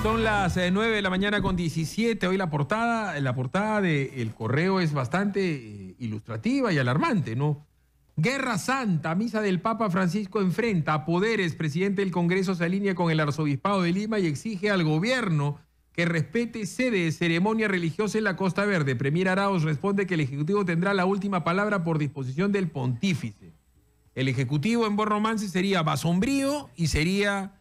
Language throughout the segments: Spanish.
Son las 9 de la mañana con 17. Hoy la portada de El Correo es bastante ilustrativa y alarmante, ¿no? Guerra Santa, misa del Papa Francisco enfrenta a poderes. Presidente del Congreso se alinea con el Arzobispado de Lima y exige al gobierno que respete sede de ceremonia religiosa en la Costa Verde. Premier Arauz responde que el Ejecutivo tendrá la última palabra por disposición del pontífice. El Ejecutivo en buen romance sería Basombrío y sería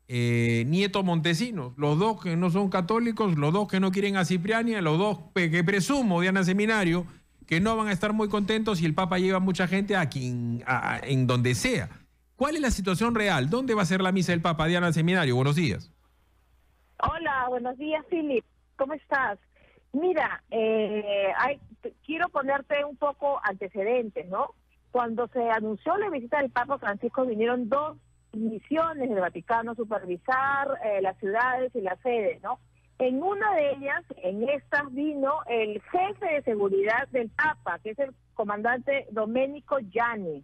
Nieto Montesinos, los dos que no son católicos, los dos que no quieren a Cipriania, los dos que presumo, Diana Seminario, que no van a estar muy contentos si el Papa lleva mucha gente en donde sea. ¿Cuál es la situación real? ¿Dónde va a ser la misa del Papa, Diana Seminario? Buenos días. Hola, buenos días, Philip. ¿Cómo estás? Mira, quiero ponerte un poco antecedentes, ¿no? Cuando se anunció la visita del Papa Francisco, vinieron dos misiones del Vaticano a supervisar las ciudades y las sedes, ¿no? En una de ellas, en estas, vino el jefe de seguridad del Papa, que es el comandante Domenico Gianni.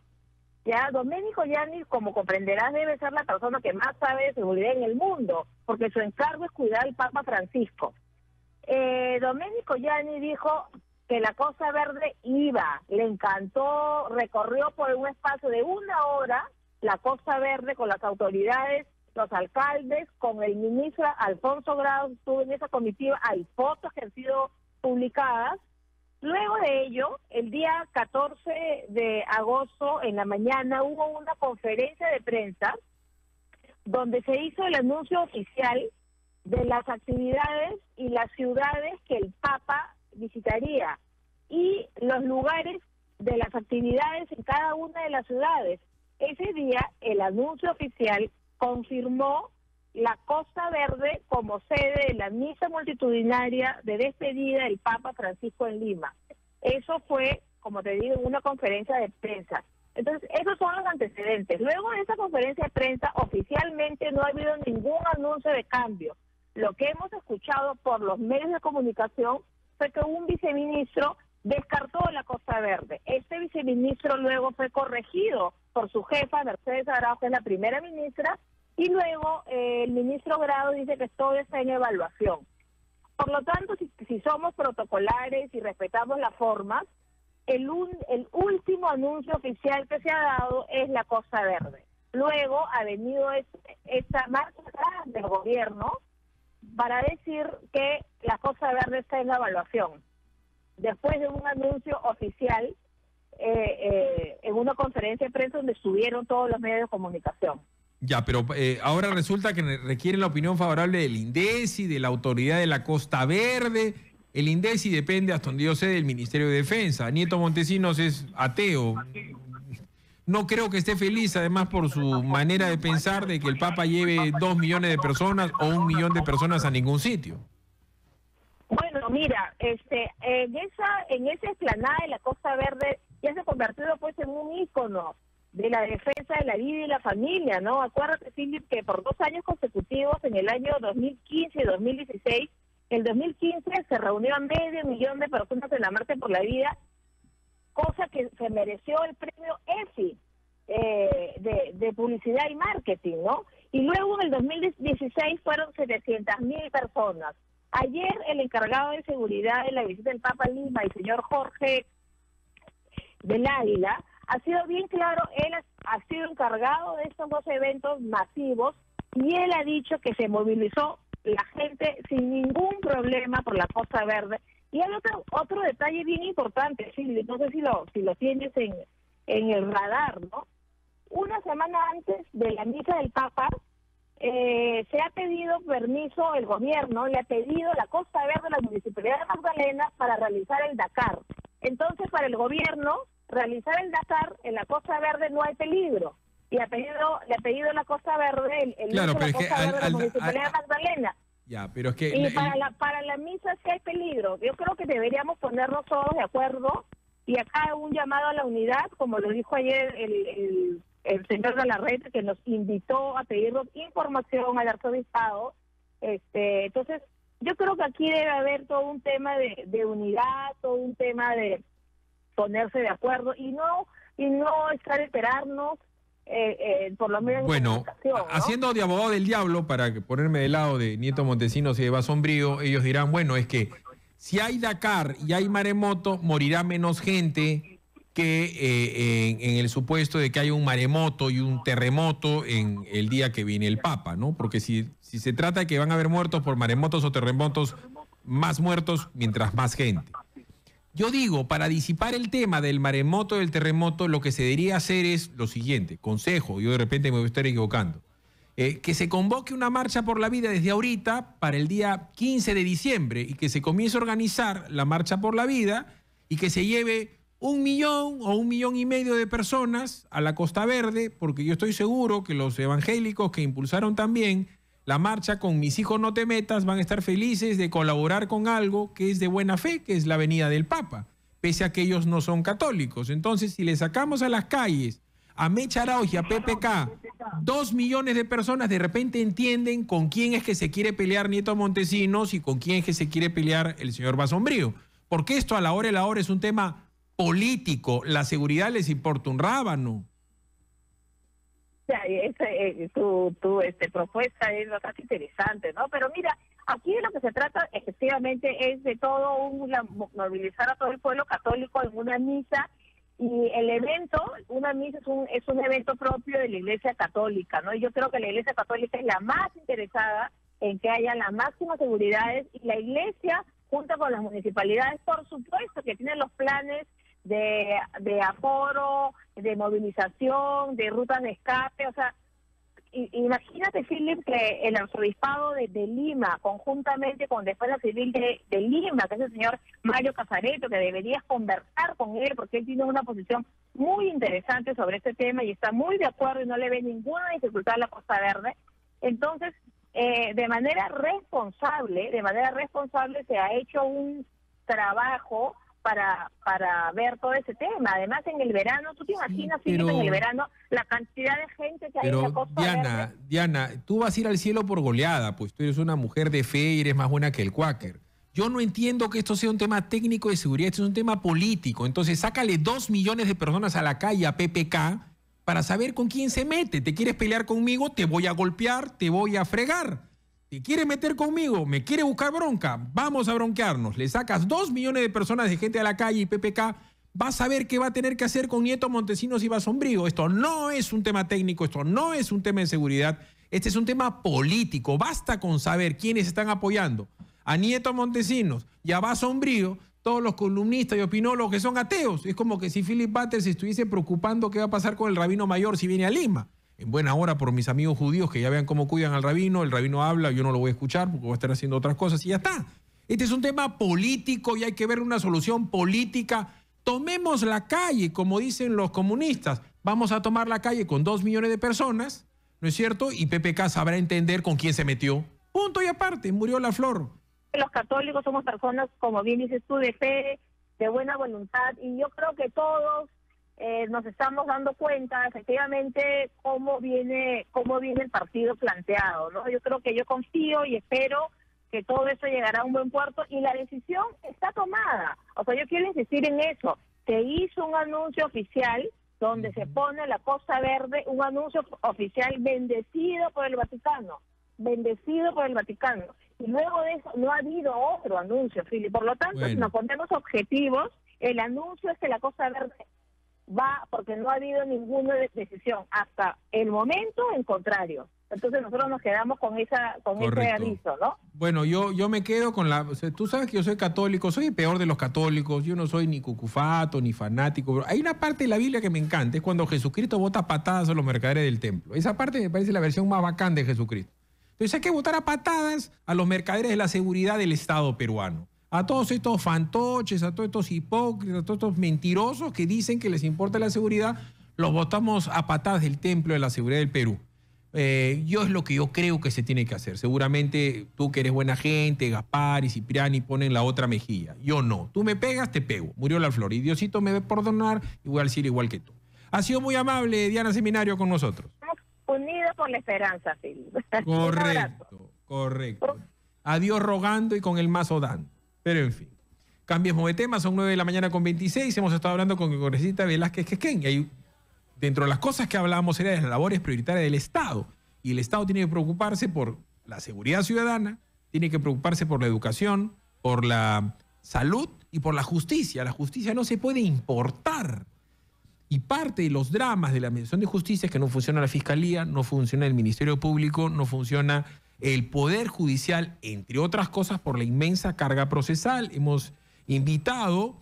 Ya, Domenico Gianni, como comprenderás, debe ser la persona que más sabe de seguridad en el mundo, porque su encargo es cuidar al Papa Francisco. Domenico Gianni dijo que la Costa Verde iba, le encantó, recorrió por un espacio de 1 hora la Costa Verde con las autoridades, los alcaldes, con el ministro Alfonso Grados, estuvo en esa comitiva, hay fotos que han sido publicadas. Luego de ello, el día 14 de agosto, en la mañana, hubo una conferencia de prensa donde se hizo el anuncio oficial de las actividades y las ciudades que el Papa visitaría y los lugares de las actividades en cada una de las ciudades. Ese día, el anuncio oficial confirmó la Costa Verde como sede de la misa multitudinaria de despedida del Papa Francisco en Lima. Eso fue, como te digo, en una conferencia de prensa. Entonces, esos son los antecedentes. Luego de esa conferencia de prensa, oficialmente no ha habido ningún anuncio de cambio. Lo que hemos escuchado por los medios de comunicación fue que un viceministro descartó la Costa Verde. Este viceministro luego fue corregido por su jefa, Mercedes Arauz, que es la primera ministra, y luego el ministro Grado dice que todo está en evaluación. Por lo tanto, si somos protocolares y respetamos las formas, el último anuncio oficial que se ha dado es la Costa Verde. Luego ha venido esta marcha atrás del gobierno para decir que la Costa Verde está en evaluación. Después de un anuncio oficial en una conferencia de prensa donde estuvieron todos los medios de comunicación. Ya, pero ahora resulta que requieren la opinión favorable del INDECI, de la Autoridad de la Costa Verde. El INDECI depende, hasta donde yo sé, del Ministerio de Defensa. Nieto Montesinos es ateo. No creo que esté feliz, además, por su manera de pensar de que el Papa lleve 2 millones de personas o 1 millón de personas a ningún sitio. Bueno, mira, en esa explanada de la Costa Verde ya se ha convertido pues en un ícono de la defensa de la vida y la familia, ¿no? Acuérdate, Philip, que por 2 años consecutivos, en el año 2015 y 2016, en 2015 se reunió a 500.000 de personas en la Marcha por la Vida, cosa que se mereció el premio EFI de publicidad y marketing, ¿no? Y luego en el 2016 fueron 700.000 personas. Ayer el encargado de seguridad de la visita del Papa a Lima, el señor Jorge del Águila, ha sido bien claro, él ha sido encargado de estos 2 eventos masivos y él ha dicho que se movilizó la gente sin ningún problema por la Costa Verde. Y hay otro detalle bien importante, Silvia, no sé si lo tienes en el radar, ¿no? Una semana antes de la misa del Papa, se ha pedido permiso, el gobierno le ha pedido la Costa Verde a la Municipalidad de Magdalena para realizar el Dakar. Entonces, para el gobierno, realizar el Dakar en la Costa Verde no hay peligro. Y le ha pedido la Costa Verde, claro, pero la Costa Verde a la Municipalidad de Magdalena. Ya, pero es que... Y para la misa sí hay peligro. Yo creo que deberíamos ponernos todos de acuerdo y acá un llamado a la unidad, como lo dijo ayer el señor Galarrete, que nos invitó a pedirnos información al arzobispado. Entonces, yo creo que aquí debe haber todo un tema de unidad, todo un tema de ponerse de acuerdo y no esperarnos por lo menos en Bueno, comunicación, ¿no? haciendo de abogado del diablo, para ponerme del lado de Nieto Montesinos y de Basombrío, ellos dirán, bueno, es que si hay Dakar y hay maremoto, morirá menos gente que en el supuesto de que haya un maremoto y un terremoto en el día que viene el Papa, ¿no? Porque si se trata de que van a haber muertos por maremotos o terremotos, más muertos mientras más gente. Yo digo, para disipar el tema del maremoto y del terremoto, lo que se debería hacer es lo siguiente, consejo, yo de repente me voy a estar equivocando, que se convoque una marcha por la vida desde ahorita para el día 15 de diciembre y que se comience a organizar la marcha por la vida y que se lleve 1 millón o 1,5 millones de personas a la Costa Verde, porque yo estoy seguro que los evangélicos que impulsaron también la marcha con Mis hijos no te metas van a estar felices de colaborar con algo que es de buena fe, que es la venida del Papa, pese a que ellos no son católicos. Entonces, si le sacamos a las calles a Mecha Arauz y a PPK, 2 millones de personas de repente entienden con quién es que se quiere pelear Nieto Montesinos y con quién es que se quiere pelear el señor Basombrío. Porque esto a la hora es un tema político. La seguridad les importa un rábano. Tu propuesta es bastante interesante, ¿no? Pero mira, aquí de lo que se trata efectivamente es de todo movilizar a todo el pueblo católico en una misa, y el evento, una misa es un evento propio de la Iglesia Católica, ¿no? Y yo creo que la Iglesia Católica es la más interesada en que haya las máximas seguridades, y la Iglesia, junto con las municipalidades, por supuesto que tienen los planes de aforo, de movilización, de rutas de escape. O sea, imagínate, Philip, que el arzobispado de Lima, conjuntamente con Defensa Civil de Lima, que es el señor Mario Casareto, que deberías conversar con él, porque él tiene una posición muy interesante sobre este tema y está muy de acuerdo y no le ve ninguna dificultad a la Costa Verde. Entonces, de manera responsable se ha hecho un trabajo para ver todo ese tema. Además, en el verano, ¿tú te imaginas, Philip, en el verano, la cantidad de gente que hay en la Costa Verde? Diana, tú vas a ir al cielo por goleada, pues tú eres una mujer de fe y eres más buena que el cuáquer. Yo no entiendo que esto sea un tema técnico de seguridad, esto es un tema político. Entonces, sácale 2 millones de personas a la calle, a PPK, para saber con quién se mete. ¿Te quieres pelear conmigo? Te voy a golpear, te voy a fregar. ¿Te quiere meter conmigo? ¿Me quiere buscar bronca? Vamos a bronquearnos. Le sacas 2 millones de personas de gente a la calle y PPK, vas a ver qué va a tener que hacer con Nieto Montesinos y Basombrío. Esto no es un tema técnico, esto no es un tema de seguridad, este es un tema político. Basta con saber quiénes están apoyando a Nieto Montesinos y a Basombrío, todos los columnistas y opinólogos que son ateos. Es como que si Philip Butters se estuviese preocupando qué va a pasar con el rabino mayor si viene a Lima. En buena hora por mis amigos judíos, que ya vean cómo cuidan al rabino. El rabino habla, yo no lo voy a escuchar porque voy a estar haciendo otras cosas y ya está. Este es un tema político y hay que ver una solución política. Tomemos la calle, como dicen los comunistas. Vamos a tomar la calle con 2 millones de personas, ¿no es cierto? Y PPK sabrá entender con quién se metió. Punto y aparte, murió la flor. Los católicos somos personas, como bien dices tú, de fe, de buena voluntad, y yo creo que todos nos estamos dando cuenta efectivamente cómo viene el partido planteado, ¿no? Yo confío y espero que todo eso llegará a un buen puerto, y la decisión está tomada. O sea, yo quiero insistir en eso. Se hizo un anuncio oficial donde se pone la Costa Verde, un anuncio oficial bendecido por el Vaticano, y luego de eso no ha habido otro anuncio, Philip. Por lo tanto, si nos ponemos objetivos, el anuncio es que la Costa Verde va, porque no ha habido ninguna decisión hasta el momento, en contrario. Entonces nosotros nos quedamos con ese aviso, ¿no? Bueno, yo me quedo con la... O sea, tú sabes que yo soy católico, soy el peor de los católicos, yo no soy ni cucufato, ni fanático, pero hay una parte de la Biblia que me encanta, es cuando Jesucristo bota patadas a los mercaderes del templo. Esa parte me parece la versión más bacán de Jesucristo. Entonces hay que botar a patadas a los mercaderes de la seguridad del Estado peruano. A todos estos fantoches, a todos estos hipócritas, a todos estos mentirosos que dicen que les importa la seguridad, los botamos a patadas del templo de la seguridad del Perú. Yo es lo que yo creo que se tiene que hacer. Seguramente tú que eres buena gente, Gaspar y Cipriani ponen la otra mejilla. Yo no. Tú me pegas, te pego. Murió la flor. Y Diosito me va a perdonar y voy al cielo igual que tú. Ha sido muy amable Diana Seminario con nosotros. Unidos por la esperanza, Philip. Correcto. Adiós rogando y con el mazo dando. Pero en fin, cambiemos de tema, son 9 de la mañana con 26, hemos estado hablando con el congresista Velázquez Quequén, y hay dentro de las cosas que hablábamos era de las labores prioritarias del Estado. Y el Estado tiene que preocuparse por la seguridad ciudadana, tiene que preocuparse por la educación, por la salud y por la justicia. La justicia no se puede importar. Y parte de los dramas de la Administración de Justicia es que no funciona la Fiscalía, no funciona el Ministerio Público, no funciona el Poder Judicial, entre otras cosas por la inmensa carga procesal. Hemos invitado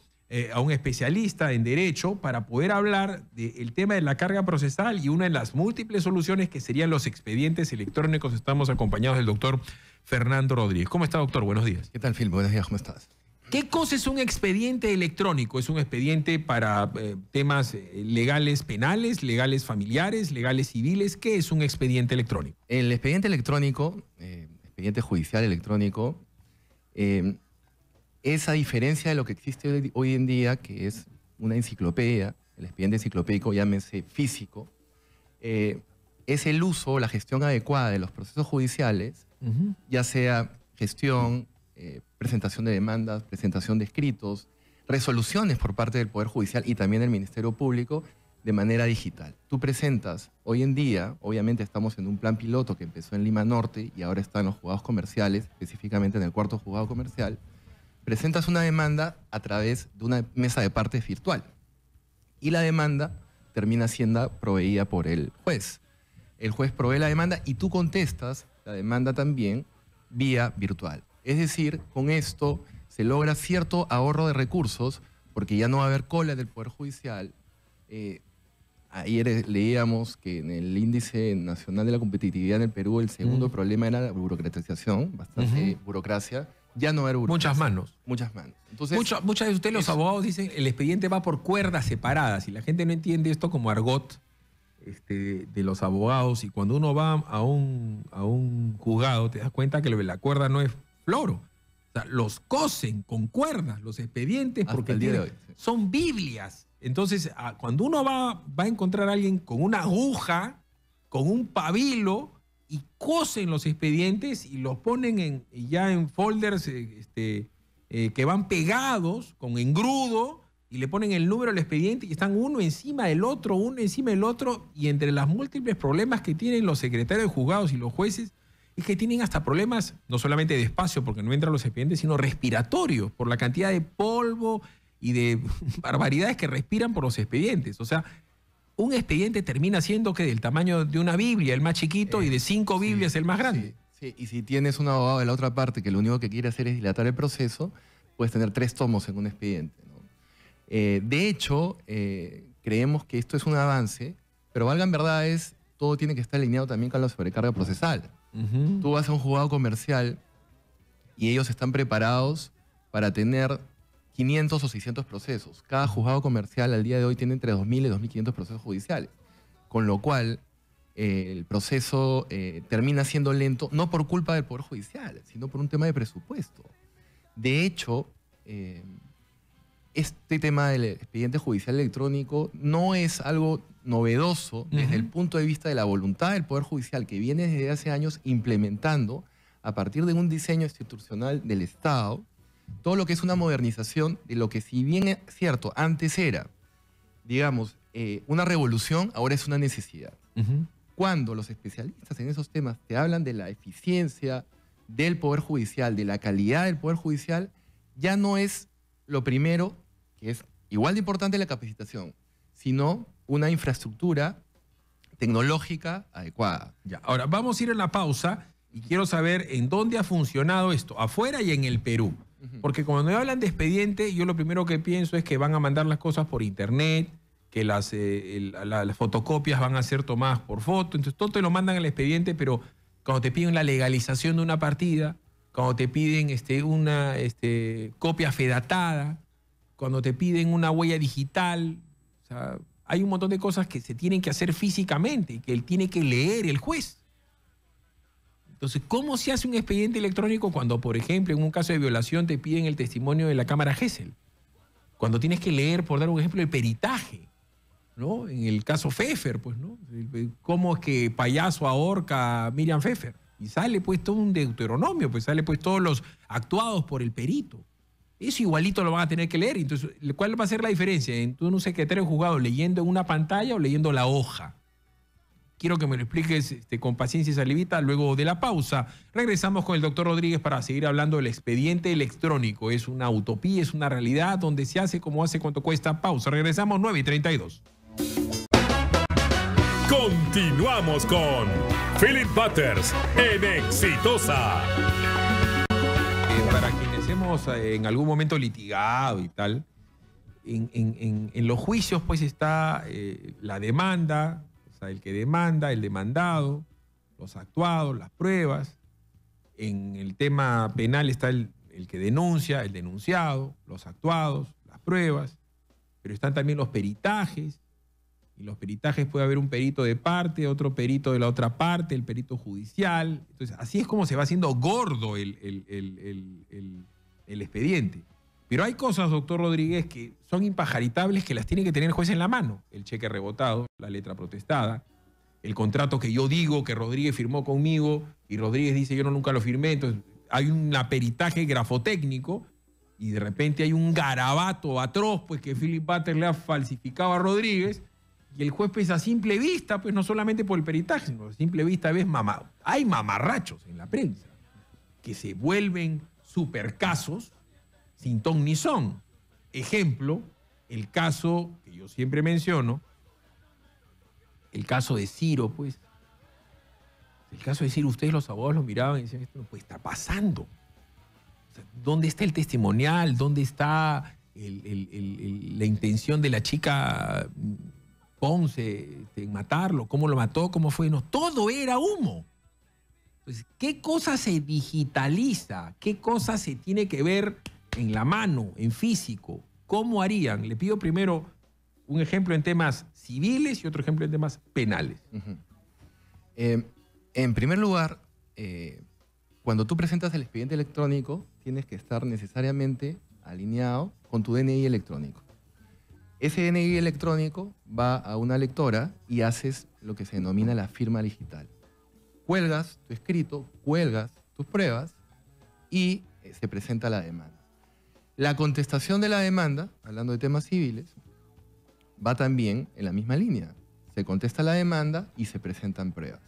a un especialista en Derecho para poder hablar del tema de la carga procesal y una de las múltiples soluciones que serían los expedientes electrónicos. Estamos acompañados del doctor Fernando Rodríguez. ¿Cómo está, doctor? Buenos días. ¿Qué tal, Phil? Buenos días, ¿cómo estás? ¿Qué cosa es un expediente electrónico? ¿Es un expediente para temas legales penales, legales familiares, legales civiles? ¿Qué es un expediente electrónico? El expediente electrónico, expediente judicial electrónico, es a diferencia de lo que existe hoy en día, que es una enciclopedia, el expediente enciclopédico, llámese físico, es el uso, la gestión adecuada de los procesos judiciales, ya sea gestión, presentación de demandas, presentación de escritos, resoluciones por parte del Poder Judicial y también del Ministerio Público de manera digital. Tú presentas, hoy en día, obviamente estamos en un plan piloto que empezó en Lima Norte y ahora está en los juzgados comerciales, específicamente en el 4º juzgado comercial, presentas una demanda a través de una mesa de partes virtual y la demanda termina siendo proveída por el juez. El juez provee la demanda y tú contestas la demanda también vía virtual. Es decir, con esto se logra cierto ahorro de recursos porque ya no va a haber cola del Poder Judicial. Ayer leíamos que en el Índice Nacional de la Competitividad en el Perú el segundo problema era la burocratización, bastante burocracia. Ya no va a haber burocracia. Muchas manos. Muchas manos. Entonces, muchas de ustedes, los abogados, dicen el expediente va por cuerdas separadas y la gente no entiende esto como argot de los abogados. Y cuando uno va a un juzgado te das cuenta que la cuerda no es floro. O sea, los cosen con cuerdas los expedientes porque el día de hoy, sí, son Biblias. Entonces, cuando uno va a encontrar a alguien con una aguja, con un pabilo, y cosen los expedientes y los ponen ya en folders que van pegados con engrudo y le ponen el número del expediente y están uno encima del otro, y entre los múltiples problemas que tienen los secretarios de juzgados y los jueces es que tienen hasta problemas no solamente de espacio porque no entran los expedientes, sino respiratorios por la cantidad de polvo y de barbaridades que respiran por los expedientes. O sea, un expediente termina siendo que del tamaño de una Biblia, el más chiquito, y de 5 Biblias, el más grande. Sí, y si tienes un abogado de la otra parte que lo único que quiere hacer es dilatar el proceso, puedes tener 3 tomos en un expediente, ¿no? De hecho, creemos que esto es un avance, pero valgan verdades, todo tiene que estar alineado también con la sobrecarga procesal. Tú vas a un juzgado comercial y ellos están preparados para tener 500 o 600 procesos. Cada juzgado comercial al día de hoy tiene entre 2.000 y 2.500 procesos judiciales, con lo cual el proceso termina siendo lento, no por culpa del Poder Judicial, sino por un tema de presupuesto. De hecho, este tema del expediente judicial electrónico no es algo novedoso desde el punto de vista de la voluntad del Poder Judicial, que viene desde hace años implementando, a partir de un diseño institucional del Estado, todo lo que es una modernización de lo que, si bien es cierto, antes era, digamos, una revolución, ahora es una necesidad. Cuando los especialistas en esos temas te hablan de la eficiencia del Poder Judicial, de la calidad del Poder Judicial, ya no es lo primero, que es igual de importante la capacitación, sino una infraestructura tecnológica adecuada. Ya, ahora vamos a ir a la pausa y quiero saber en dónde ha funcionado esto, afuera y en el Perú. Porque cuando me hablan de expediente, yo lo primero que pienso es que van a mandar las cosas por internet, que las fotocopias van a ser tomadas por foto, entonces todo te lo mandan al expediente, pero cuando te piden la legalización de una partida, cuando te piden una copia fedatada, cuando te piden una huella digital, o sea, hay un montón de cosas que se tienen que hacer físicamente y que él tiene que leer el juez. Entonces, ¿cómo se hace un expediente electrónico cuando, por ejemplo, en un caso de violación te piden el testimonio de la cámara Gesell? Cuando tienes que leer, por dar un ejemplo, el peritaje, ¿no? En el caso Pfeffer, pues, ¿no? ¿Cómo es que Payaso ahorca a Miriam Pfeffer? Y sale, pues, todo un deuteronomio, pues sale, pues, todos los actuados por el perito. Eso igualito lo van a tener que leer. Entonces, ¿cuál va a ser la diferencia entre un secretario de juzgado leyendo en una pantalla o leyendo la hoja? Quiero que me lo expliques con paciencia y salivita luego de la pausa. Regresamos con el doctor Rodríguez para seguir hablando del expediente electrónico. ¿Es una utopía, es una realidad? ¿Dónde se hace? ¿Cómo hace? ¿Cuánto cuesta? Pausa. Regresamos 9:32. Continuamos con Philip Butters en Exitosa. Para quienes hemos en algún momento litigado y tal, en los juicios pues está la demanda, o sea, el que demanda, el demandado, los actuados, las pruebas. En el tema penal está el que denuncia, el denunciado, los actuados, las pruebas. Pero están también los peritajes. Y los peritajes puede haber un perito de parte, otro perito de la otra parte, el perito judicial. Entonces, así es como se va haciendo gordo el expediente. Pero hay cosas, doctor Rodríguez, que son impajaritables, que las tiene que tener el juez en la mano. El cheque rebotado, la letra protestada, el contrato que yo digo que Rodríguez firmó conmigo y Rodríguez dice yo nunca lo firmé. Entonces hay un peritaje grafotécnico y de repente hay un garabato atroz pues que Philip Butters le ha falsificado a Rodríguez y el juez pues a simple vista, pues no solamente por el peritaje, sino a simple vista ves hay mamarrachos en la prensa que se vuelven supercasos sin ton ni son. Ejemplo, el caso que yo siempre menciono, el caso de Ciro, pues. El caso de Ciro, ustedes los abogados lo miraban y decían, esto no puede estar pasando. O sea, ¿dónde está el testimonial? ¿Dónde está la intención de la chica Ponce en matarlo? ¿Cómo lo mató? ¿Cómo fue? No, todo era humo. Entonces, ¿qué cosa se digitaliza? ¿Qué cosa se tiene que ver en la mano, en físico? ¿Cómo harían? Le pido primero un ejemplo en temas civiles y otro ejemplo en temas penales. En primer lugar, cuando tú presentas el expediente electrónico, tienes que estar necesariamente alineado con tu DNI electrónico. Ese DNI electrónico va a una lectora y haces lo que se denomina la firma digital. Cuelgas tu escrito, cuelgas tus pruebas y se presenta la demanda. La contestación de la demanda, hablando de temas civiles, va también en la misma línea. Se contesta la demanda y se presentan pruebas.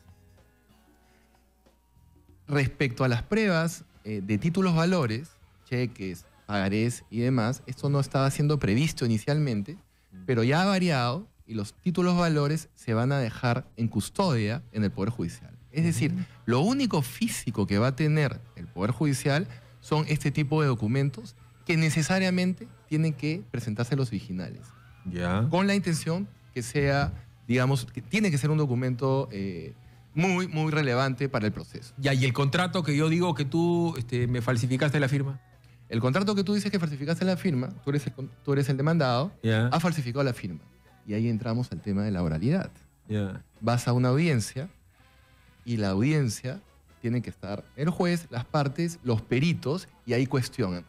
Respecto a las pruebas de títulos valores, cheques, pagarés y demás, esto no estaba siendo previsto inicialmente, pero ya ha variado y los títulos valores se van a dejar en custodia en el Poder Judicial. Es decir, lo único físico que va a tener el Poder Judicial son este tipo de documentos que necesariamente tienen que presentarse los originales. Ya. Con la intención que sea, digamos, que tiene que ser un documento muy, muy relevante para el proceso. Ya, ¿y el contrato que yo digo que tú me falsificaste la firma? El contrato que tú dices que falsificaste la firma, tú eres el demandado, ha falsificado la firma. Y ahí entramos al tema de la oralidad. Vas a una audiencia y la audiencia tiene que estar el juez, las partes, los peritos, y ahí cuestionan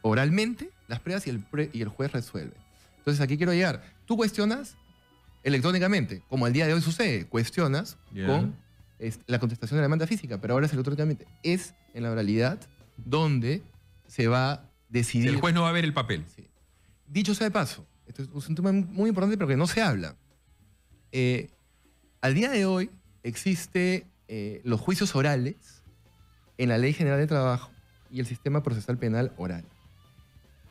oralmente las pruebas y el juez resuelve. Entonces, aquí quiero llegar. Tú cuestionas electrónicamente, como al día de hoy sucede, cuestionas con la contestación de la demanda física, pero ahora es electrónicamente. Es en la oralidad donde se va a decidir. El juez no va a ver el papel. Sí. Dicho sea de paso, esto es un tema muy importante, pero que no se habla. Al día de hoy existe los juicios orales en la Ley General de Trabajo y el sistema procesal penal oral.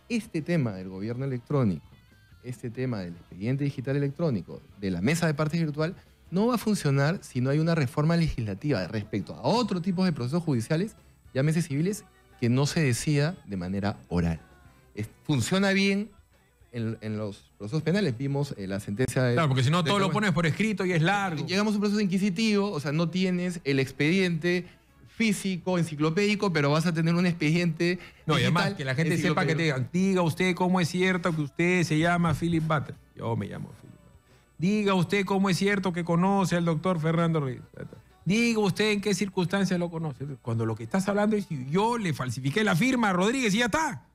Este tema del gobierno electrónico, este tema del expediente digital electrónico, de la mesa de partes virtual, no va a funcionar si no hay una reforma legislativa respecto a otro tipo de procesos judiciales, llámese civiles, que no se decida de manera oral. Funciona bien en los procesos penales. Vimos la sentencia de... Claro, porque si no todo lo pones por escrito y es largo. Llegamos a un proceso inquisitivo, o sea, no tienes el expediente físico, enciclopédico, pero vas a tener un expediente no, y además que la gente sepa que te digan, diga usted cómo es cierto que usted se llama Philip Butters. Yo me llamo Philip Butters. Diga usted cómo es cierto que conoce al doctor Fernando Ruiz. Diga usted en qué circunstancias lo conoce. Cuando lo que estás hablando es yo le falsifiqué la firma a Rodríguez y ya está.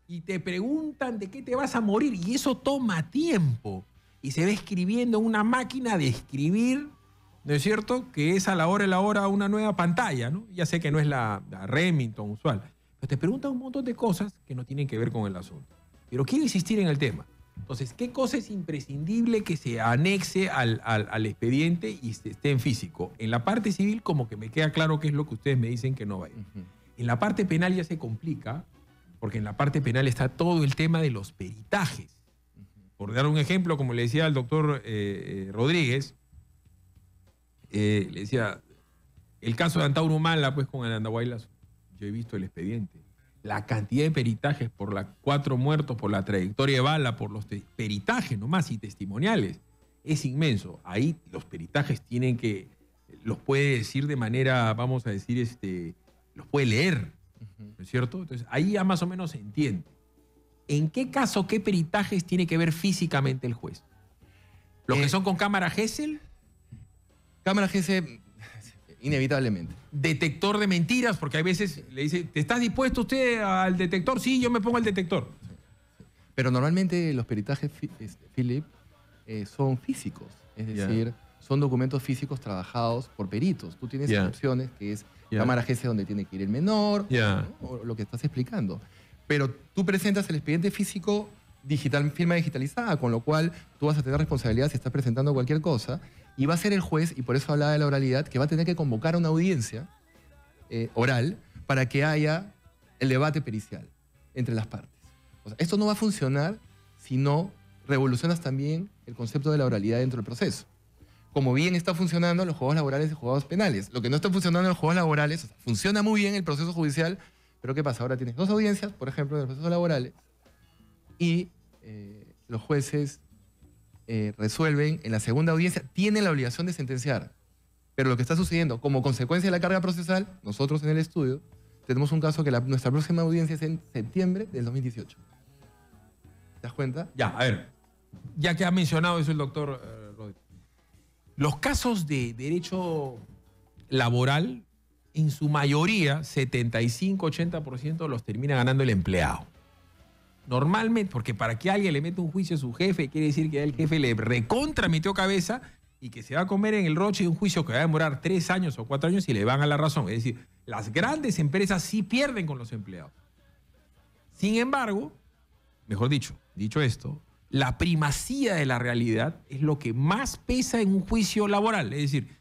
Y te preguntan de qué te vas a morir. Y eso toma tiempo. Y se va escribiendo en una máquina de escribir, ¿no es cierto? Que es a la hora una nueva pantalla, ¿no? Ya sé que no es la Remington usual. Pero te preguntan un montón de cosas que no tienen que ver con el asunto. Pero quiero insistir en el tema. Entonces, ¿qué cosa es imprescindible que se anexe al expediente y esté en físico? En la parte civil, como que me queda claro qué es lo que ustedes me dicen que no va a ir. En la parte penal ya se complica, porque en la parte penal está todo el tema de los peritajes. Por dar un ejemplo, como le decía al doctor Rodríguez, le decía, el caso de Antauro Humala, pues con el Andahuaylas, yo he visto el expediente. La cantidad de peritajes por los 4 muertos, por la trayectoria de bala, por los peritajes nomás y testimoniales, es inmenso. Ahí los peritajes tienen que, los puede decir de manera, vamos a decir, los puede leer, ¿no es cierto? Entonces ahí ya más o menos se entiende. ¿En qué caso, qué peritajes tiene que ver físicamente el juez? ¿Los que son con cámara Gesell? Cámara Gesell, inevitablemente. Detector de mentiras, porque hay veces le dice, ¿te estás dispuesto usted al detector? Sí, yo me pongo el detector. Sí. Pero normalmente los peritajes, Philip, son físicos. Es decir, son documentos físicos trabajados por peritos. Tú tienes opciones que es cámara Gesell donde tiene que ir el menor, ¿no? O lo que estás explicando. Pero tú presentas el expediente físico digital, firma digitalizada, con lo cual tú vas a tener responsabilidad si estás presentando cualquier cosa, y va a ser el juez, y por eso hablaba de la oralidad, que va a tener que convocar a una audiencia oral para que haya el debate pericial entre las partes. O sea, esto no va a funcionar si no revolucionas también el concepto de la oralidad dentro del proceso. Como bien está funcionando los juzgados laborales y juzgados penales. Lo que no está funcionando en los juzgados laborales, o sea, funciona muy bien el proceso judicial, pero ¿qué pasa? Ahora tienes 2 audiencias, por ejemplo, en el proceso laborales, y los jueces resuelven en la segunda audiencia, tienen la obligación de sentenciar. Pero lo que está sucediendo, como consecuencia de la carga procesal, nosotros en el estudio tenemos un caso que nuestra próxima audiencia es en septiembre del 2018. ¿Te das cuenta? Ya, a ver, ya que ha mencionado eso el doctor Rodríguez. Los casos de derecho laboral, en su mayoría, 75-80% los termina ganando el empleado. Normalmente, porque para que alguien le meta un juicio a su jefe, quiere decir que el jefe le recontra metió cabeza y que se va a comer en el roche de un juicio que va a demorar 3 años o 4 años y le van a la razón. Es decir, las grandes empresas sí pierden con los empleados. Sin embargo, mejor dicho esto, la primacía de la realidad es lo que más pesa en un juicio laboral. Es decir,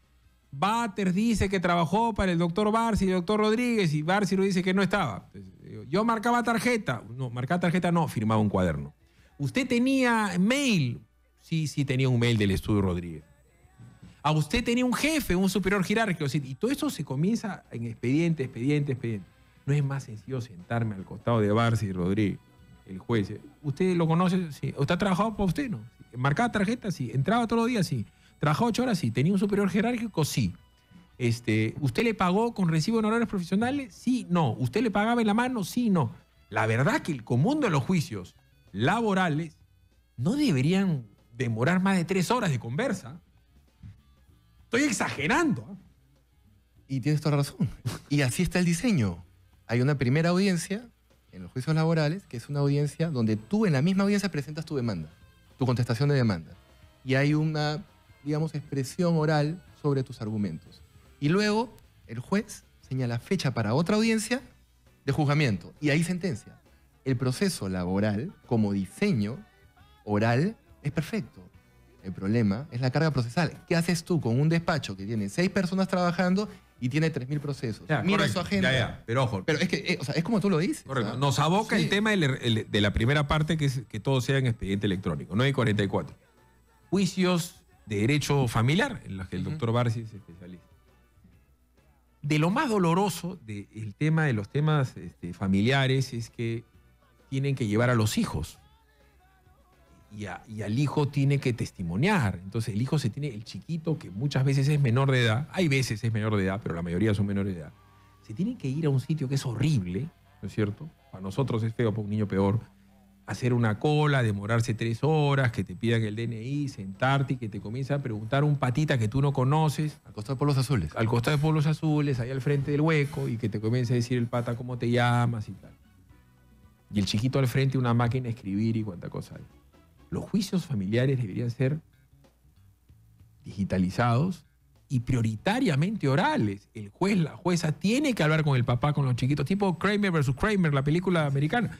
Batters dice que trabajó para el doctor Barsi y el doctor Rodríguez y Barsi lo dice que no estaba. Yo marcaba tarjeta. No, marcaba tarjeta no, firmaba un cuaderno. ¿Usted tenía mail? Sí, tenía un mail del estudio Rodríguez. ¿A usted tenía un jefe, un superior jerárquico? Y todo eso se comienza en expediente. No es más sencillo sentarme al costado de Barsi y Rodríguez, el juez. ¿Usted lo conoce? Sí. ¿Usted ha trabajado para usted? No. ¿Marcaba tarjeta? Sí. ¿Entraba todos los días? Sí. ¿Trabajaba 8 horas? Sí. ¿Tenía un superior jerárquico? Sí. ¿Usted le pagó con recibo de honorarios profesionales? Sí, no. ¿Usted le pagaba en la mano? Sí, no. La verdad que el común de los juicios laborales no deberían demorar más de 3 horas de conversa. Estoy exagerando. Y tienes toda razón. Y así está el diseño. Hay una primera audiencia en los juicios laborales, que es una audiencia donde tú en la misma audiencia presentas tu demanda, tu contestación de demanda. Y hay una, digamos, expresión oral sobre tus argumentos. Y luego el juez señala fecha para otra audiencia de juzgamiento. Y ahí sentencia. El proceso laboral, como diseño oral, es perfecto. El problema es la carga procesal. ¿Qué haces tú con un despacho que tiene 6 personas trabajando y tiene 3.000 procesos? Ya, mira correcto, su agenda. ya. Pero ojo. Pero es que, es como tú lo dices. Correcto. ¿Ah? Nos aboca Sí. el tema de la primera parte, que es que todo sea en expediente electrónico. 9:44. Juicios de derecho familiar, en los que el doctor Barsi es especialista. De lo más doloroso del tema de los temas familiares es que tienen que llevar a los hijos. Y al hijo tiene que testimoniar. Entonces el hijo el chiquito, que muchas veces es menor de edad, hay veces es menor de edad, pero la mayoría son menores de edad, se tiene que ir a un sitio que es horrible, ¿no es cierto? Para nosotros es feo, para un niño peor. Hacer una cola, demorarse 3 horas, que te pidan el DNI, sentarte y que te comience a preguntar un patita que tú no conoces. Al costado de Pueblos Azules. Al costado de Pueblos Azules, ahí al frente del hueco, y que te comience a decir el pata cómo te llamas y tal. Y el chiquito al frente una máquina de escribir y cuánta cosa hay. Los juicios familiares deberían ser digitalizados y prioritariamente orales. El juez, la jueza tiene que hablar con el papá, con los chiquitos, tipo Kramer versus Kramer, la película americana.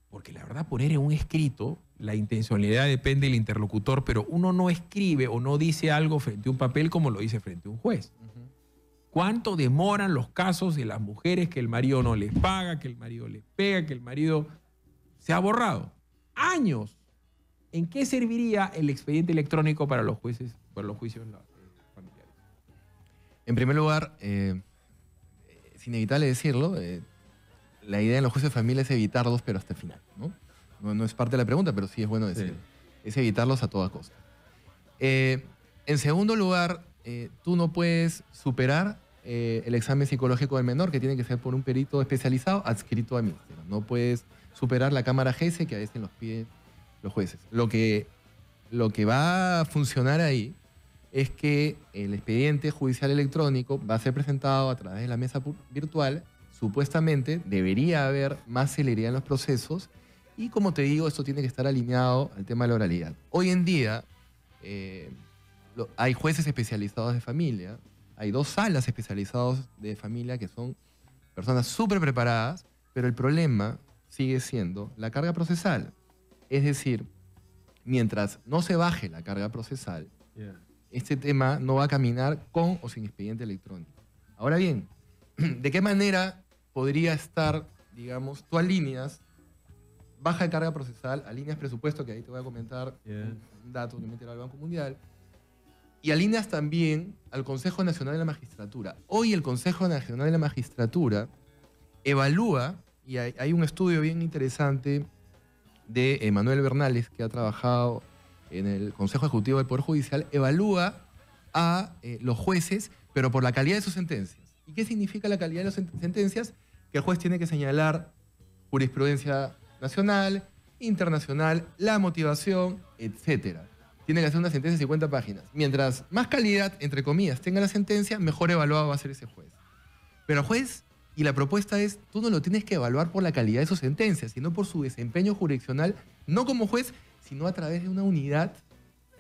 Porque la verdad, poner en un escrito, la intencionalidad depende del interlocutor, pero uno no escribe o no dice algo frente a un papel como lo dice frente a un juez. ¿Cuánto demoran los casos de las mujeres que el marido no les paga, que el marido les pega, que el marido se ha borrado? ¡Años! ¿En qué serviría el expediente electrónico para los jueces, para los juicios familiares? En primer lugar, es inevitable decirlo, la idea en los juicios de familia es evitarlos, pero hasta el final, ¿no? No es parte de la pregunta, pero sí es bueno decirlo. Sí. Es evitarlos a toda costa. En segundo lugar, tú no puedes superar el examen psicológico del menor, que tiene que ser por un perito especializado adscrito al ministerio. No puedes superar la cámara GESE, que a veces los piden los jueces. Lo que va a funcionar ahí es que el expediente judicial electrónico va a ser presentado a través de la mesa virtual. Supuestamente debería haber más celeridad en los procesos y, como te digo, esto tiene que estar alineado al tema de la oralidad. Hoy en día hay jueces especializados de familia, hay 2 salas especializadas de familia que son personas súper preparadas, pero el problema sigue siendo la carga procesal. Es decir, mientras no se baje la carga procesal, este tema no va a caminar con o sin expediente electrónico. Ahora bien, ¿de qué manera podría estar, digamos, tú alineas baja de carga procesal, alineas presupuesto, que ahí te voy a comentar un dato que me enteró del Banco Mundial, y alineas también al Consejo Nacional de la Magistratura? Hoy el Consejo Nacional de la Magistratura evalúa, y hay un estudio bien interesante de Manuel Bernales, que ha trabajado en el Consejo Ejecutivo del Poder Judicial, evalúa a los jueces, pero por la calidad de sus sentencias. ¿Y qué significa la calidad de las sentencias? Que el juez tiene que señalar jurisprudencia nacional, internacional, la motivación, etc. Tiene que hacer una sentencia de 50 páginas. Mientras más calidad, entre comillas, tenga la sentencia, mejor evaluado va a ser ese juez. Pero el juez, y la propuesta es, tú no lo tienes que evaluar por la calidad de sus sentencias, sino por su desempeño jurisdiccional, no como juez, sino a través de una unidad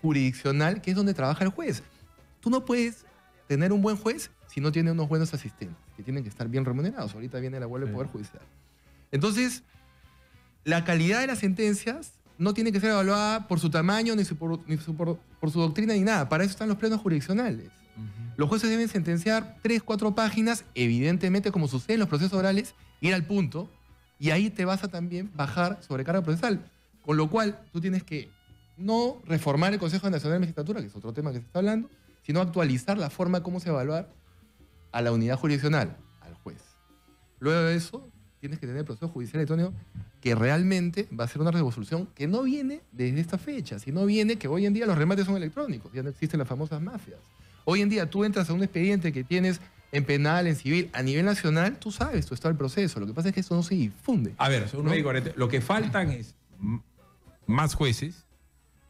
jurisdiccional que es donde trabaja el juez. Tú no puedes tener un buen juez si no tiene unos buenos asistentes, que tienen que estar bien remunerados. Ahorita viene la huelga del Poder Judicial. Entonces, la calidad de las sentencias no tiene que ser evaluada por su tamaño, ni por su doctrina, ni nada. Para eso están los plenos jurisdiccionales. Los jueces deben sentenciar 3, 4 páginas, evidentemente, como sucede en los procesos orales, ir al punto, y ahí te vas a también bajar sobrecarga procesal. Con lo cual, tú tienes que no reformar el Consejo Nacional de Magistratura, que es otro tema que se está hablando, sino actualizar la forma como se evalúa a la unidad jurisdiccional, al juez. Luego de eso, tienes que tener el proceso judicial electrónico, que realmente va a ser una resolución que no viene desde esta fecha, sino viene que hoy en día los remates son electrónicos, ya no existen las famosas mafias. Hoy en día tú entras a un expediente que tienes en penal, en civil, a nivel nacional, tú sabes, tú está el proceso. Lo que pasa es que eso no se difunde. A ver, según médico, lo que faltan es más jueces,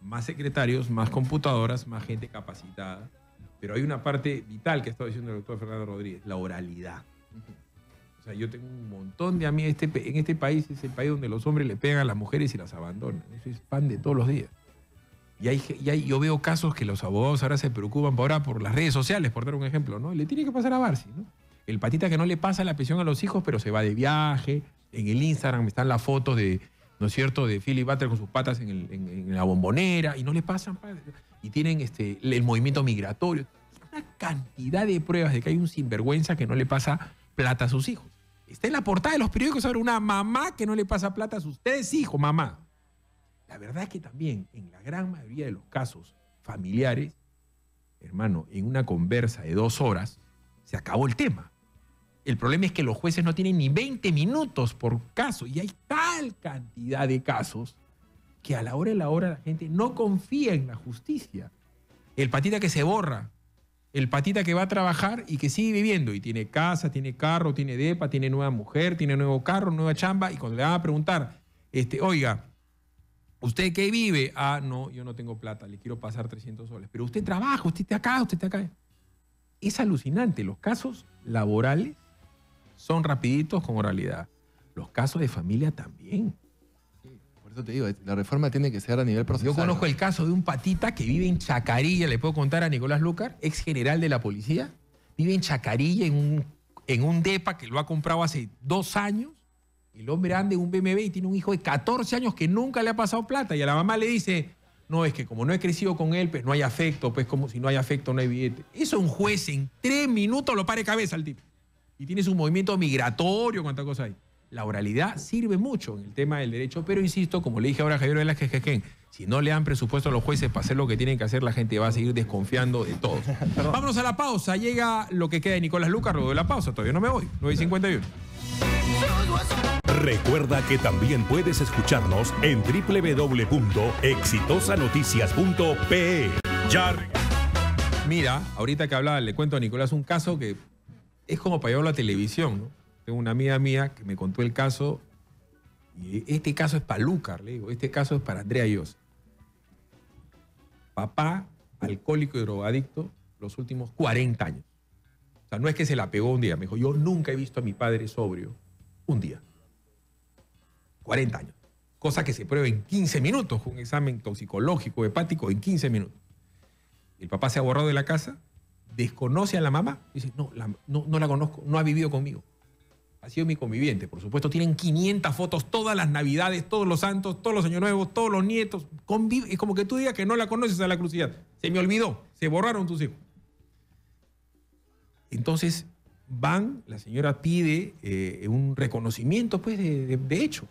más secretarios, más computadoras, más gente capacitada. Pero hay una parte vital que ha estado diciendo el doctor Fernando Rodríguez, la oralidad. O sea, yo tengo un montón de amigos. En este país es el país donde los hombres le pegan a las mujeres y las abandonan. Eso es pan de todos los días. Yo veo casos que los abogados ahora se preocupan ahora por las redes sociales, por dar un ejemplo, ¿no? Le tiene que pasar a Barsi, ¿no? El patita que no le pasa la pensión a los hijos, pero se va de viaje. En el Instagram están las fotos de, ¿no es cierto?, de Philip Butters con sus patas en la Bombonera y no le pasan. Y tienen el movimiento migratorio. Una cantidad de pruebas de que hay un sinvergüenza que no le pasa plata a sus hijos. Está en la portada de los periódicos ahora una mamá que no le pasa plata a sus 3 hijos, mamá. La verdad es que también en la gran mayoría de los casos familiares, hermano, en una conversa de 2 horas, se acabó el tema. El problema es que los jueces no tienen ni 20 minutos por caso y hay tal cantidad de casos que a la hora de la hora la gente no confía en la justicia. El patita que se borra, el patita que va a trabajar y que sigue viviendo y tiene casa, tiene carro, tiene depa, tiene nueva mujer, tiene nuevo carro, nueva chamba, y cuando le van a preguntar, oiga, ¿usted qué vive? Ah, no, yo no tengo plata, le quiero pasar 300 soles. Pero usted trabaja, usted está acá, usted está acá. Es alucinante. Los casos laborales son rapiditos con oralidad. Los casos de familia también. Por eso te digo, la reforma tiene que ser a nivel procesal. Yo conozco el caso de un patita que vive en Chacarilla, le puedo contar a Nicolás Lucar, ex general de la policía, vive en Chacarilla en un depa que lo ha comprado hace 2 años. El hombre anda en un BMW y tiene un hijo de 14 años que nunca le ha pasado plata. Y a la mamá le dice, no, es que como no he crecido con él, pues no hay afecto, pues como si no hay afecto no hay billete. Eso un juez en 3 minutos lo pare cabeza al tipo. Y tiene su movimiento migratorio, cuánta cosa hay. La oralidad sirve mucho en el tema del derecho, pero insisto, como le dije ahora a Javier Velázquez Jequén, si no le dan presupuesto a los jueces para hacer lo que tienen que hacer, la gente va a seguir desconfiando de todos. Vámonos a la pausa. Llega lo que queda de Nicolás Lucar luego de la pausa. Todavía no me voy. 9:51. Recuerda que también puedes escucharnos en www.exitosanoticias.pe. Mira, ahorita que hablaba, le cuento a Nicolás un caso que es como para llevarlo a la televisión, ¿no? Tengo una amiga mía que me contó el caso, y este caso es para Lucar, le digo, este caso es para Andrea Llosa. Papá, alcohólico y drogadicto, los últimos 40 años. O sea, no es que se la pegó un día, me dijo, yo nunca he visto a mi padre sobrio un día. 40 años. Cosa que se prueba en 15 minutos, con un examen toxicológico, hepático, en 15 minutos. El papá se ha borrado de la casa, desconoce a la mamá, dice, no la conozco, no ha vivido conmigo. Ha sido mi conviviente. Por supuesto, tienen 500 fotos, todas las navidades, todos los santos, todos los años nuevos, todos los nietos. Es como que tú digas que no la conoces a la crucidad. Se me olvidó, se borraron tus hijos. Entonces, la señora pide un reconocimiento, pues, de hecho.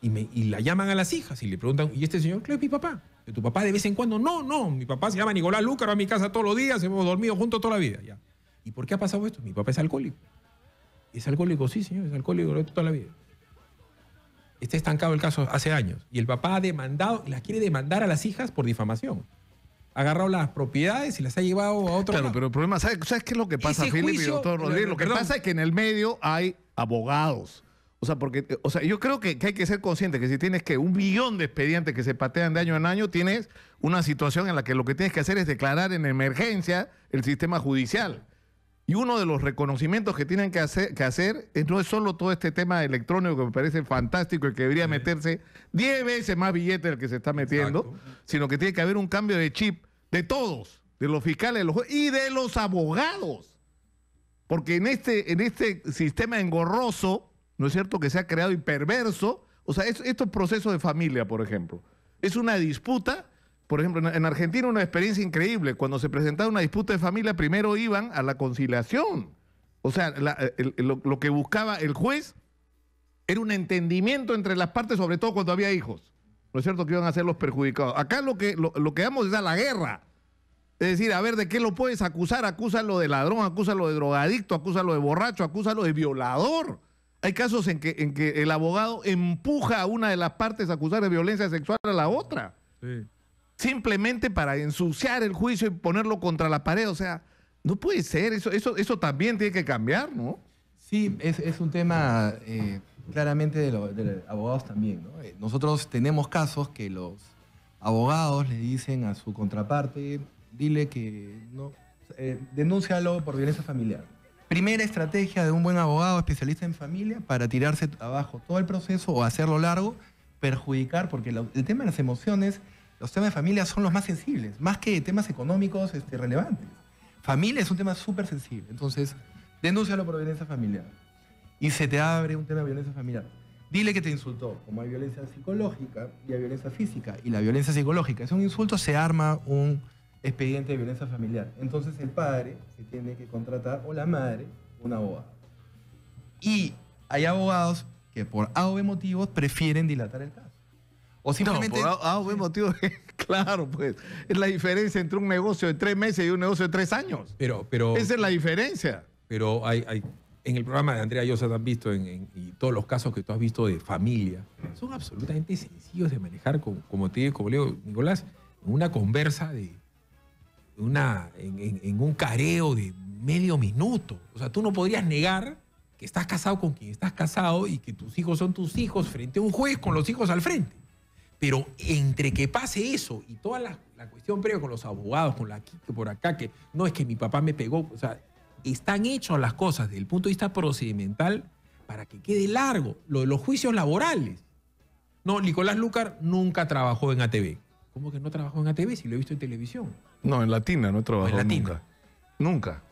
Y la llaman a las hijas y le preguntan, ¿y este señor? Claro, es mi papá. ¿De tu papá de vez en cuando? No, mi papá se llama Nicolás Lucar, va a mi casa todos los días, hemos dormido juntos toda la vida. Ya. ¿Y por qué ha pasado esto? Mi papá es alcohólico. ¿Es alcohólico? Sí, señor, es alcohólico toda la vida. Está estancado el caso hace años. Y el papá ha demandado, las quiere demandar a las hijas por difamación. Ha agarrado las propiedades y las ha llevado a otro lado. Pero el problema, ¿sabes qué es lo que pasa, Felipe y doctor Rodríguez? Lo que pasa es que en el medio hay abogados. Yo creo que hay que ser consciente que si tienes 1 billón de expedientes que se patean de año en año, tienes una situación en la que lo que tienes que hacer es declarar en emergencia el sistema judicial. Y uno de los reconocimientos que tienen que hacer no es solo todo este tema electrónico que me parece fantástico y que debería meterse 10 veces más billete del que se está metiendo, sino que tiene que haber un cambio de chip de todos, de los fiscales, de los jueces y de los abogados. Porque en este sistema engorroso, ¿no es cierto?, que se ha creado y perverso, estos procesos de familia, por ejemplo, es una disputa. Por ejemplo, en Argentina una experiencia increíble. Cuando se presentaba una disputa de familia, primero iban a la conciliación. O sea, lo que buscaba el juez era un entendimiento entre las partes, sobre todo cuando había hijos. ¿No es cierto?, que iban a ser los perjudicados. Acá lo que vamos es a la guerra. Es decir, a ver, ¿de qué lo puedes acusar? Acúsalo de ladrón, acúsalo de drogadicto, acúsalo de borracho, acúsalo de violador. Hay casos en que el abogado empuja a una de las partes a acusar de violencia sexual a la otra. Sí. Simplemente para ensuciar el juicio y ponerlo contra la pared. O sea, no puede ser. Eso también tiene que cambiar, ¿no? Sí, es un tema claramente de los abogados también, ¿no? Nosotros tenemos casos que los abogados le dicen a su contraparte, dile que no, denúncialo por violencia familiar. Primera estrategia de un buen abogado especialista en familia para tirarse abajo todo el proceso o hacerlo largo, perjudicar, porque el tema de las emociones... Los temas de familia son los más sensibles, más que temas económicos relevantes. Familia es un tema súper sensible. Entonces, denúncialo por violencia familiar. Y se te abre un tema de violencia familiar. Dile que te insultó. Como hay violencia psicológica y hay violencia física, y la violencia psicológica es un insulto, se arma un expediente de violencia familiar. Entonces el padre se tiene que contratar, o la madre, un abogado. Y hay abogados que por A o B motivos prefieren dilatar el caso. O simplemente... No, por A o B motivos, claro, pues. Es la diferencia entre un negocio de 3 meses y un negocio de 3 años. Pero esa es la diferencia. Pero hay en el programa de Andrea Llosa te han visto y todos los casos que tú has visto de familia son absolutamente sencillos de manejar, como le digo, Nicolás, en una conversa en un careo de medio minuto. O sea, tú no podrías negar que estás casado con quien estás casado y que tus hijos son tus hijos frente a un juez con los hijos al frente. Pero entre que pase eso y toda la cuestión previa con los abogados, con la que por acá, que no es que mi papá me pegó, o sea, están hechas las cosas desde el punto de vista procedimental para que quede largo. Lo de los juicios laborales. No, Nicolás Lúcar nunca trabajó en ATV. ¿Cómo que no trabajó en ATV si lo he visto en televisión? No, en Latina no he trabajado Latina. nunca. Nunca.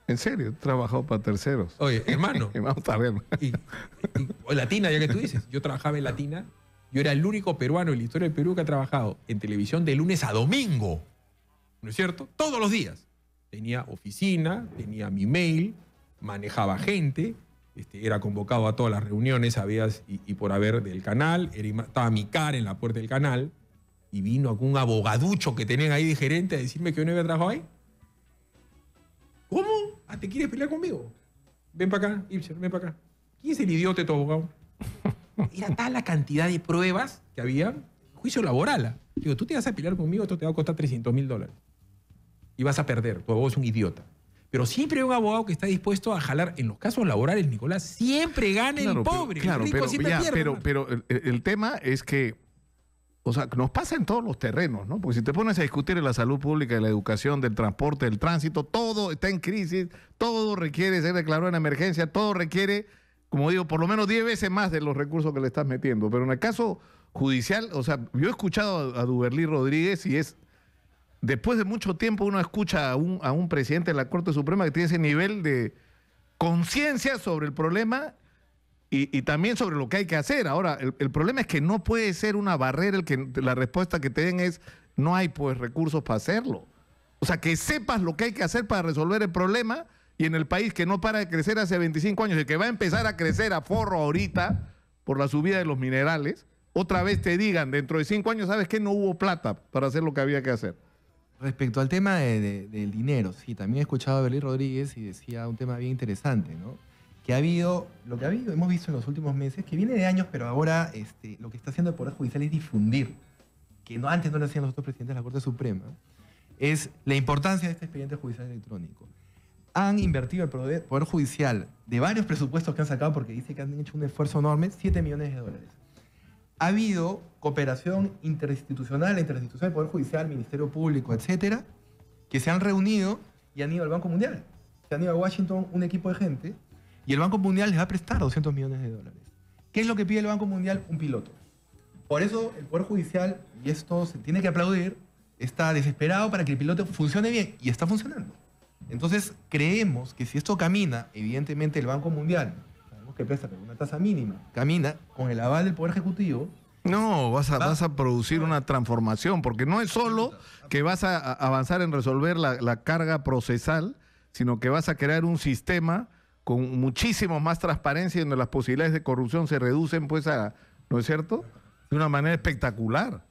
En serio, he trabajado para terceros. Oye, hermano. Vamos a ver. O Latina, ya que tú dices. Yo trabajaba en Latina. Yo era el único peruano en la historia del Perú que ha trabajado en televisión de lunes a domingo. ¿No es cierto? Todos los días. Tenía oficina, tenía mi mail, manejaba gente, era convocado a todas las reuniones habías y por haber del canal, estaba mi cara en la puerta del canal y vino algún abogaducho que tenían ahí de gerente a decirme que yo no había trabajado ahí. ¿Cómo? Ah, ¿te quieres pelear conmigo? Ven para acá, Ibser, ven para acá. ¿Quién es el idiota de tu abogado? Era tal la cantidad de pruebas que había, juicio laboral. Digo, tú te vas a pelear conmigo, esto te va a costar $300.000. Y vas a perder, tu abogado es un idiota. Pero siempre hay un abogado que está dispuesto a jalar. En los casos laborales, Nicolás, siempre gana el pobre. Claro, el rico siempre pierde. Pero el tema es que, o sea, nos pasa en todos los terrenos, ¿no? Porque si te pones a discutir en la salud pública, de la educación, del transporte, del tránsito, todo está en crisis, todo requiere ser declarado en emergencia, todo requiere, como digo, por lo menos 10 veces más de los recursos que le estás metiendo. Pero en el caso judicial, o sea, yo he escuchado a Duberly Rodríguez y es... Después de mucho tiempo uno escucha a un presidente de la Corte Suprema que tiene ese nivel de conciencia sobre el problema y también sobre lo que hay que hacer. Ahora, el problema es que no puede ser una barrera el que la respuesta que te den es no hay pues recursos para hacerlo. O sea, que sepas lo que hay que hacer para resolver el problema y en el país que no para de crecer hace 25 años y que va a empezar a crecer a forro ahorita por la subida de los minerales, otra vez te digan dentro de 5 años, ¿sabes qué? No hubo plata para hacer lo que había que hacer. Respecto al tema del dinero, sí, también he escuchado a Duberly Rodríguez y decía un tema bien interesante, ¿no? Que ha habido, lo que ha habido, hemos visto en los últimos meses, que viene de años, pero ahora lo que está haciendo el Poder Judicial es difundir, que antes no lo hacían los otros presidentes de la Corte Suprema, es la importancia de este expediente judicial electrónico. Han invertido el Poder Judicial de varios presupuestos que han sacado, porque dice que han hecho un esfuerzo enorme, $7 millones. Ha habido cooperación interinstitucional del Poder Judicial, Ministerio Público, etcétera, que se han reunido y han ido al Banco Mundial. Se han ido a Washington un equipo de gente y el Banco Mundial les va a prestar $200 millones. ¿Qué es lo que pide el Banco Mundial? Un piloto. Por eso el Poder Judicial, y esto se tiene que aplaudir, está desesperado para que el piloto funcione bien y está funcionando. Entonces creemos que si esto camina, evidentemente el Banco Mundial, que presta con una tasa mínima, camina con el aval del Poder Ejecutivo. No, vas a producir una transformación, porque no es solo que vas a avanzar en resolver la carga procesal, sino que vas a crear un sistema con muchísimo más transparencia, donde las posibilidades de corrupción se reducen, pues, ¿no es cierto? De una manera espectacular,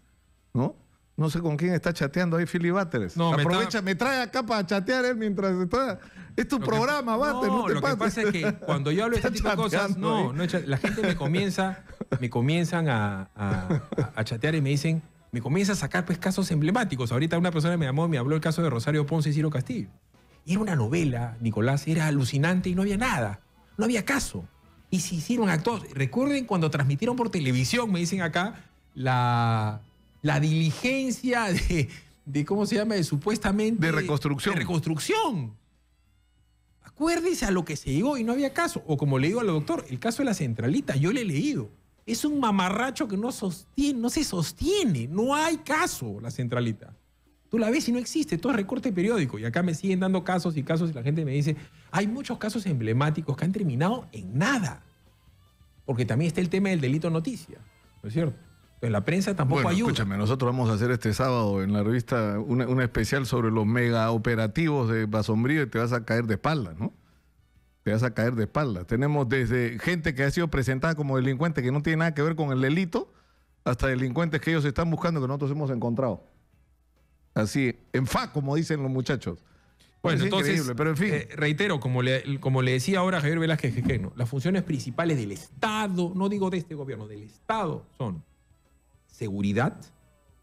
¿no? No sé con quién está chateando ahí Philly Batres. No, aprovecha, me trae acá para chatear él mientras está... Es tu programa, Batres, no te lo pases. que pasa es que cuando yo hablo de este tipo de cosas, la gente me comienzan a chatear y me dicen, me comienza a sacar pues casos emblemáticos. Ahorita una persona me llamó y me habló el caso de Rosario Ponce y Ciro Castillo. Y era una novela, Nicolás, era alucinante y no había nada, no había caso. Y se hicieron actos. Recuerden cuando transmitieron por televisión, me dicen acá, la diligencia de ¿cómo se llama? Supuestamente... De reconstrucción. De reconstrucción. Acuérdese a lo que se llegó y no había caso. O como le digo al doctor, el caso de la centralita, yo le he leído. Es un mamarracho que no se sostiene. No hay caso, la centralita. Tú la ves y no existe, todo es recorte periódico. Y acá me siguen dando casos y la gente me dice, hay muchos casos emblemáticos que han terminado en nada. Porque también está el tema del delito noticia, ¿no es cierto? Entonces la prensa tampoco ayuda. Escúchame, nosotros vamos a hacer este sábado en la revista una especial sobre los mega operativos de Basombrío y te vas a caer de espalda, ¿no? Te vas a caer de espalda. Tenemos desde gente que ha sido presentada como delincuente que no tiene nada que ver con el delito, hasta delincuentes que ellos están buscando que nosotros hemos encontrado. Así, en fa, como dicen los muchachos. Bueno, es entonces, increíble, pero en fin. Reitero, como le decía ahora a Javier Velázquez Quequeno, las funciones principales del Estado, no digo de este gobierno, del Estado, son seguridad,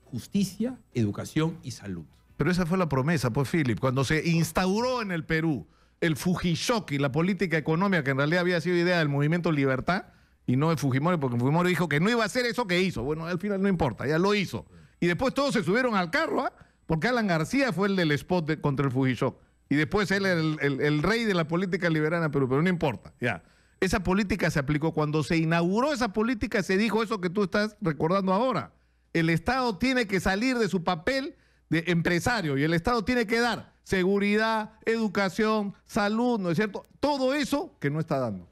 justicia, educación y salud. Pero esa fue la promesa, pues, Philip, cuando se instauró en el Perú el Fujishoki y la política económica, que en realidad había sido idea del movimiento Libertad, y no de Fujimori, porque Fujimori dijo que no iba a hacer eso que hizo. Bueno, al final no importa, ya lo hizo. Y después todos se subieron al carro, porque Alan García fue el del spot contra el Fujishoki. Y después él era el rey de la política liberal en Perú, pero no importa, ya. Esa política se aplicó. Cuando se inauguró esa política se dijo eso que tú estás recordando ahora. El Estado tiene que salir de su papel de empresario y el Estado tiene que dar seguridad, educación, salud, ¿no es cierto? Todo eso que no está dando.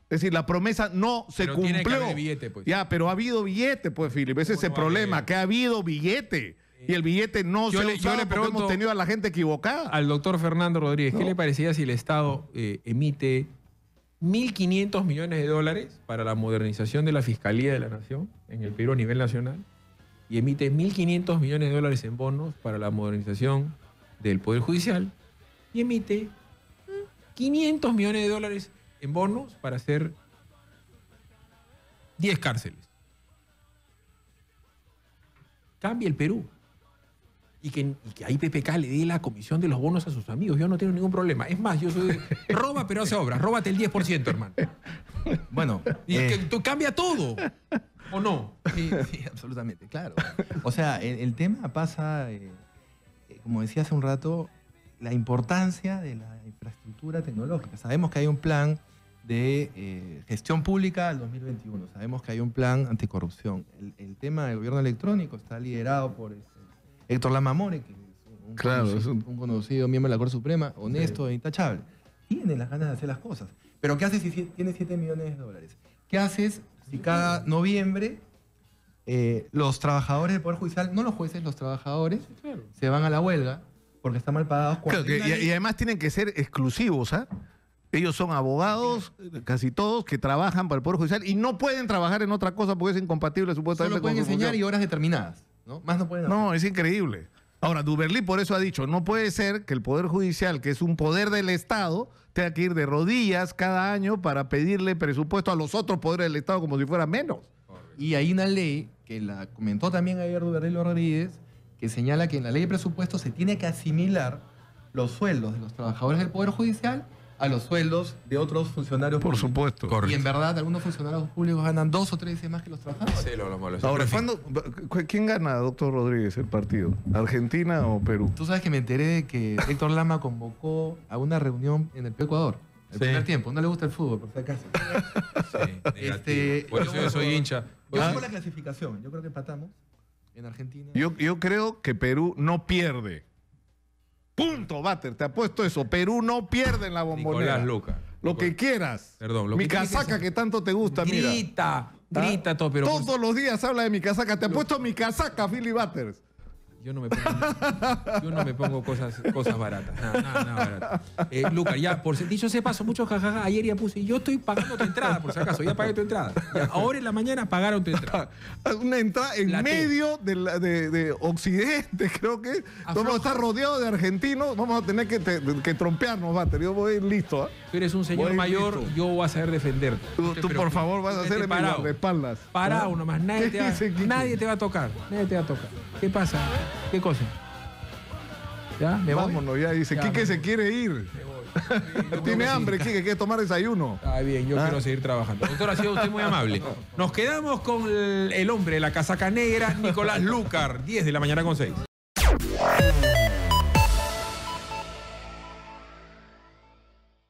Es decir, la promesa no se cumplió. Tiene que haber billete, pues. Ya, pero ha habido billete, pues, Philip. Ese es el problema, que ha habido billete. Y el billete no se ha usado porque hemos tenido a la gente equivocada. Al doctor Fernando Rodríguez, ¿qué le parecería si el Estado emite 1.500 millones de dólares para la modernización de la Fiscalía de la Nación en el Perú a nivel nacional y emite 1.500 millones de dólares en bonos para la modernización del Poder Judicial y emite 500 millones de dólares en bonos para hacer 10 cárceles? Cambia el Perú. Y que ahí PPK le dé la comisión de los bonos a sus amigos. Yo no tengo ningún problema. Es más, yo soy... roba, pero hace obras. Róbate el 10%, hermano. Bueno. Y que tú cambia todo. ¿O no? Sí, absolutamente, claro. O sea, el tema pasa, como decía hace un rato, la importancia de la infraestructura tecnológica. Sabemos que hay un plan de gestión pública al 2021. Sabemos que hay un plan anticorrupción. El tema del gobierno electrónico está liderado por Héctor Lama More, que es un conocido miembro de la Corte Suprema, honesto e intachable. Tiene las ganas de hacer las cosas. Pero ¿qué haces si tiene 7 millones de dólares? ¿Qué haces si cada noviembre los trabajadores del Poder Judicial, no los jueces, los trabajadores, se van a la huelga porque están mal pagados? Claro, y además tienen que ser exclusivos, ¿ah? Ellos son abogados, casi todos, que trabajan para el Poder Judicial y no pueden trabajar en otra cosa porque es incompatible supuestamente. Solo pueden enseñar y horas determinadas, ¿no? Más no pueden hacer. No, es increíble. Ahora, Duberly por eso ha dicho, no puede ser que el Poder Judicial, que es un poder del Estado, tenga que ir de rodillas cada año para pedirle presupuesto a los otros poderes del Estado como si fuera menos. Y hay una ley, que la comentó también ayer Duberly Rodríguez, que señala que en la ley de presupuesto se tiene que asimilar los sueldos de los trabajadores del Poder Judicial a los sueldos de otros funcionarios Por públicos. supuesto. Correcto. Y en verdad algunos funcionarios públicos ganan 2 o 3 veces más que los trabajadores. Sí, lo hablamos. Ahora, ¿quién gana, doctor Rodríguez, el partido? ¿Argentina o Perú? Tú sabes que me enteré de que Héctor Lama convocó a una reunión en el Ecuador. El primer tiempo. No le gusta el fútbol, por si acaso. Sí, por eso yo soy hincha. Yo tengo la clasificación. Yo creo que empatamos en Argentina. Yo creo que Perú no pierde. Punto, Bater, te apuesto eso. Perú no pierde en la Bombonera. Nicolás Luca. Lo que quieras. Perdón. Mi casaca que tanto te gusta, mira. Grita todo, pero... Todos los días habla de mi casaca. Te apuesto mi casaca, Philly Butters. Yo no me pongo cosas baratas. Nada barato. Lucas, ya, por dicho ese paso, mucho jajaja. Ayer ya puse, yo estoy pagando tu entrada, por si acaso. Ya pagué tu entrada. Ya, ahora en la mañana pagaron tu entrada. Una entrada en medio de Occidente, creo que. Vamos a estar rodeados de argentinos. Vamos a tener que trompearnos, Bater. Yo voy a ir listo. Tú eres un señor mayor, listo. Yo voy a saber defenderte. Tú por favor, vas a hacer de espaldas. Parado nomás. Nadie te va a tocar. Nadie te va a tocar. ¿Qué pasa? ¿Qué cosa? ¿Ya? ¿Me voy? Vámonos, ya dice. Quique se quiere ir. Me voy. Tiene hambre, Quique, quiere tomar desayuno. Bien, yo quiero seguir trabajando. Doctor, ha sido usted muy amable. Nos quedamos con el hombre de la casaca negra, Nicolás Lucar, 10 de la mañana con 6.